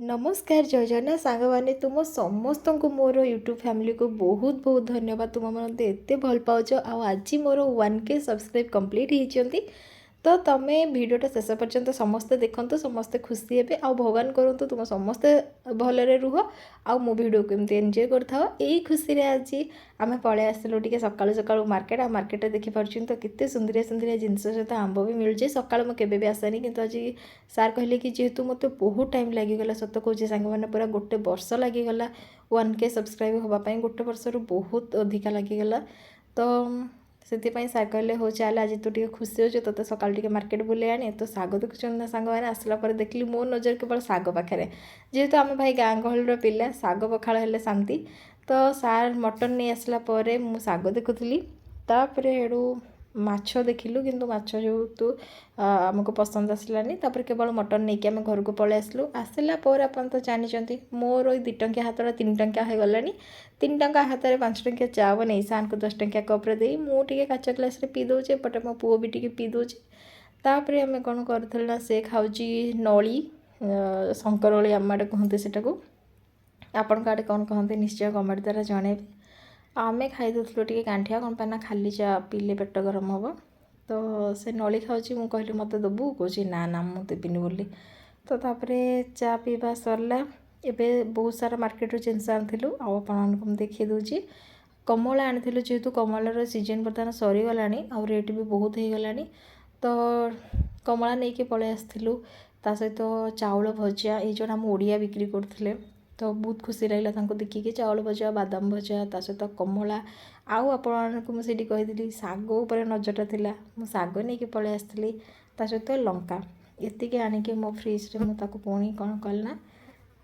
नमस्कार जय जगन्नाथ सांग मैंने तुम समस्त को मोर यूट्यूब फैमिली को बहुत बहुत धन्यवाद तुम मत एत भल पाच आज मोर 1K सब्सक्राइब कंप्लीट होती तो तुम्हें भिडटा शेष पर्यंत समस्ते देखते समस्ते खुशी हे आ भगवान करूँ तुम समस्ते भलरे रुह आ मो भिडियो को एमती एंजॉय करथाओ यही खुशी रे आज आम पलि आसलु टे सकाळु सकाळु मार्केट आ मार्केट देखिपुर तो केते सुंदरिया सुंदरिया जिनस सहित आंब भी मिलूँ सकाळु मुझे भी आसेनी किंतु आज सार कहले कि जेहेतु मत बहुत टाइम लगिगला सत कौच सांग मैंने पूरा गोटे वर्ष लगिगला 1K सब्सक्राइब होगापाई गोटे वर्ष बहुत अधिका लगिगला तो से सार कहले हो चल आज तू टे खुशी हो तो सकाल टे मार्केट बुले आने तो साग देखुं सांग मैंने आसला देखली मो नजर केवल साग पाखे जेहेतु आम भाई गाँ गहल पिला साग पखाड़ हेले शांति तो सार मटन नहीं आसला मु साग देखुली तापर हेड़ू माछ देखिलु किंतु माछ जो तू आमको पसंद आसलानी तापर केवल मटन नहीं कि आम घर को पलि आसलु आसला आप तो जानते मोर 2 टंकिया हाथटा 3 टंकिया हो गलानी 3 टंका हाथ में 5 टंकिया चा बन सान को 10 टंकिया कप्रे दे मुझे काच ग्लास पी दूचे एपटे मो पुओ भी टे पी दूचे तापर आम कौन कर से खाऊँ नली शंकरली आम आड़े कहते सेटा को आपण आड़े कौन कहते निश्चय कमेंट द्वारा जनइबे आम खाई दूसलु टे गांठिया कौन पाना खाली चा पीले पेट गरम हम तो से नली खाऊँ मुझे कहली मत दबू कौच ना ना मुझे देविनी बोली तो तापर चा पीवा सरला एबे बहुत सारा मार्केट जिनस आनिलु आपको देखी दूची कमला आनी जेहेतु कमलार सीजन बर्तमान सरीगला आ रेट भी बहुत हो गला तो कमला नहीं कि पलि आसलु ता सहित चाउल भजा ये जो आम ओडिया बिक्री करते तो बहुत खुशी लगे देखिए चाउल भजा बादाम भजा ता सहित कमला आउ आपको मुझे कही शाग उपर नजरटा थिला मु शाग नहीं कि पलि आसली ता सहित लंका एतिक आनिकी मो फ्रिज रे मुझे पुणी कौन कलना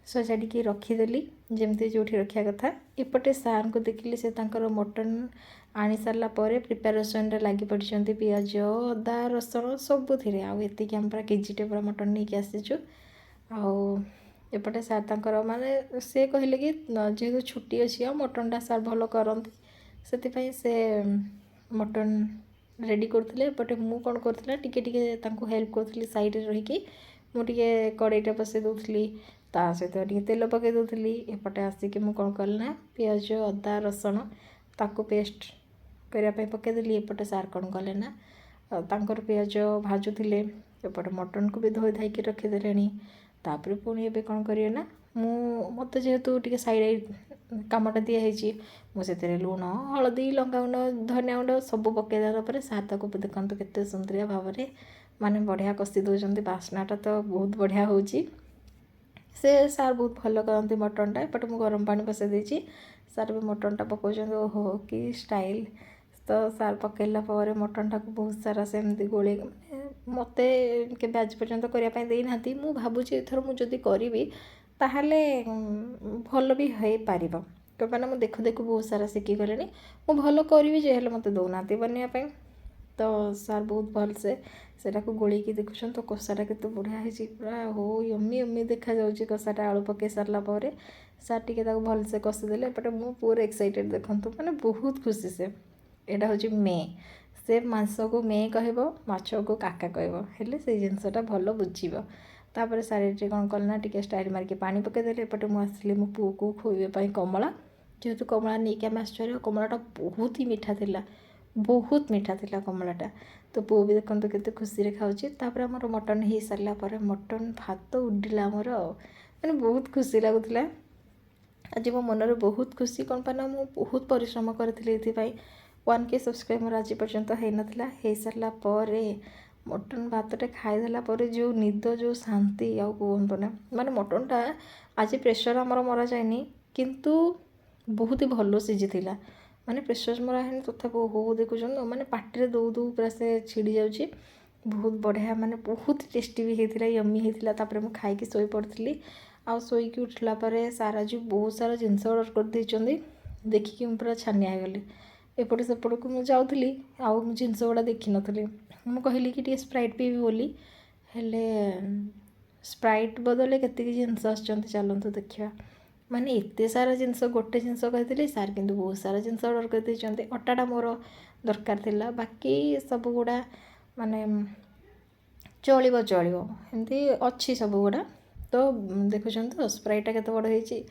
सजाड़ी रखीदेली जमती जो रखा कथा एपटे सार को देखिली से मटन आनी सारा प्रिपेरेसन लगी पड़ी पिज अदा रसुण सबुथिरे आती आम पूरा केजीटे पूरा मटन नहीं आसीचु आउपटे सार तंकर माने से कहले कि जेहेतु छुट्टी अच्छी आ मटनटा सार भल करती से मटन रेडी करते एपटे मु कौन करता टिके हेल्प करी साइड रहीकि मुझे कड़ईटा बसई दूसरी ता सहित टे तेल पकई दूसरी एपटे आसिक मुझे कौन कली पिज अदा रसुण ताको पेस्ट करने पकईदेली एपटे सार कौन कले ना पिज भाजुले एपटे मटन को भी धोई धाई रखीदे तापर पुणी एबे कौन करिए ना मत जेहेतु टे साइड कामटा दिखाई मुझे लुण हलदी लंकागुंड धनिया गुंड सब पकईदेला सार ताको देखते केते सुंदरिया भाव में माने बढ़िया कषि दौरान बास्नाटा तो बहुत बढ़िया हो से सार बहुत भल करती मटनटा एपटे मुझे गरम पानी बसई देती सार भी मटनटा पकाउं ओहो कि स्टाइल तो सार पकईला मटनटा को बहुत सारा सेमती गोले मत के आज पर्यंत करने ना मु भावुँ एथर मुझे करी ताहले भल भी हो पार कहीं मुझे देखु देखु बहुत सारा शिखीगले मुझे भल करी जे मत दौना बनवाई तो सार बहुत भल से गोल देखुं तो कषाटा केते बढ़िया है पूरा हो यम्मी यम्मी देखा जाऊँगी कषाटा आलू पकई सारा सार टे भलसे कषिदेले एपटे मु पूरा एक्साइटेड देखूँ मैंने बहुत खुशी से यहाँ हूँ मे से मांस को मे कह माछ को काका कहे से जिनसटा भल बुझ तापर सारे कौन कलना टे स्टाइल मारिक पानी पकईदेले एपटे मुझे आसली मो पुओ को खुआइबा कमला जेहेतु कमला नहीं कि आम आश्चर्य कमलाटा बहुत ही मीठा थिला बहुत मीठा थिला कमलाटा तो पुओ भी देखते केते खुशी रे खाऊँ तापर आमर मटन हो सारा मटन भात उड्डा आमर मैंने बहुत खुशी लगुला आज मो मनरे बहुत खुशी कौन पाना मु बहुत परिश्रम करी 1K सब्सक्राइब मोर आज पर्यंत हो नाला हो सारा मटन भातटे खाईदेला जो निद जो शांति आ कहतु ना माने मटनटा आज प्रेसर आमर मरा जाए किंतु बहुत ही भल सीझी माने प्रेसर मरा है तथापि हो देखुं मैंने पार्टी दौ दौ पूरा से छिड़ी जाऊँगी बहुत बढ़िया माने बहुत टेस्टी भी होता यम्मी होता तापर मुझे खाई शोई पड़ी आ शोक उठला सारा जो बहुत सारा जिनस ऑर्डर कर देइचंदी देखिकी पूरा छानिया हो गली एपटे सेपट को मुझे जाऊँगी आउ जिनस गुड़ा देखी नी मुझे कहली कि टे स्प्राइट पीबी बोली हेले स्प्राइट बदले केतिकी जिनस आसुँच चलतु देखा माने एते सारा जिनस गोटे जिनस कही सार किंतु बहुत सारा जिनस ऑर्डर कर देइचंदी अटाटा मोर दरकार थिला बाकी सब गुड़ा माने चलिबो एमती अच्छी सब गुड़ा तो देखुछन तो स्प्राइटा केते बड़ होईची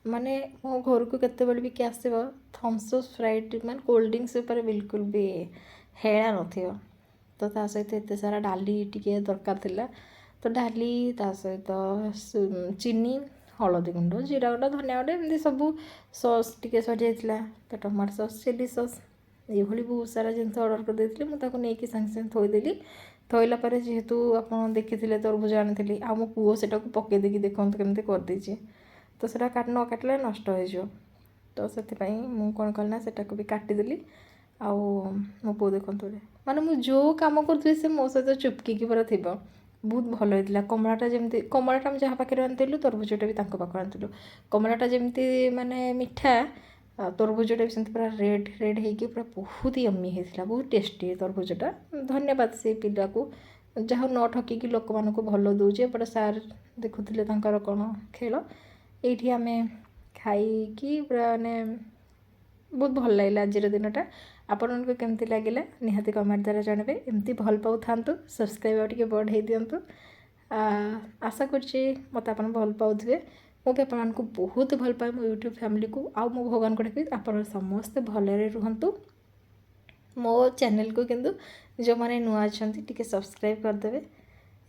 माने मो घर को केतेबेले भी किए आसो थम्सअप स्प्राइट माने कोल्ड ड्रिंक्स उपर बिल्कुल भी हेळा नथिବ तो ता सहित एते सारा डाली टिके दरकार थिला तो डाली ता सहित चीनी हलदी गुंड जीरा गुंड धनिया गुंड एमती सब सॉस टिके सरी जाइतिला तो टमाटो सॉस चिली सॉस ये बहुत सारा जिन ऑर्डर कर देती मुझे नहीं सागे सागे थोदेली थोला पर जेहेतु आप देखी तरबुज आनी आ मो पुओ से पकईदे देखते केमती करदे तो से न काटिले नष्ट हो तो से मुझे कौन कल ना से भी काटिदेली आउ मो पु देखु माने मुझे जो कम करुँगी से मो सहित चुपकी पूरा थी बहुत भल होता कमलाटा जमी कमलाटा जहाँ पाखे आनीलु तरबुजटा भी पाखे आनीलु कमलाटा जमी माने मिठा तरबुजटा भी सेमती पूरा रेड रेड होगी पूरा बहुत यम्मी होता बहुत टेस्टी तरबुजटा धन्यवाद से पिला को जहाँ न ठकिकी लोक मान भल दूचे एपटे सार देखुले कौन खेल ये आम खाई पूरा माने बहुत भल लगे आज दिनटा आपण को केमती लगे निहाती कमेंट द्वारा जानवे एमती भल पाऊ था सब्सक्राइब टे बढ़े दिंतु आशा करुँचे मत आप भल पाथे मो भी आपको बहुत भल पाए मो यूट्यूब फैमिली को आउ मो भगवान को डाक आप समस्ते भलरे रुहतु मो चैनल को किंतु जो मैंने नुआ अच्छा टी सब्सक्राइब करदे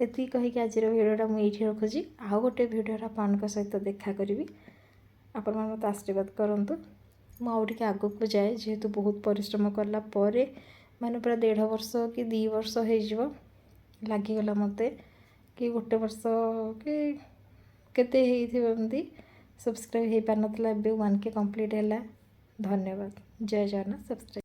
ये कहीकि आज भिडियोटा मुझे रखुची आउ गोटे भिडियो आपन सहित देखा करी आपण मत आशीर्वाद करूँ मुझे आग को जाए जेहेतु बहुत परिश्रम कला माने पूरा 1.5 वर्ष कि 2 वर्ष हो लगिगला मत कि गोटे वर्ष कि केते एमती सब्सक्राइब हो पार ना 1K कंप्लीट है। धन्यवाद। जय जगन्नाथ। सब्सक्राइब।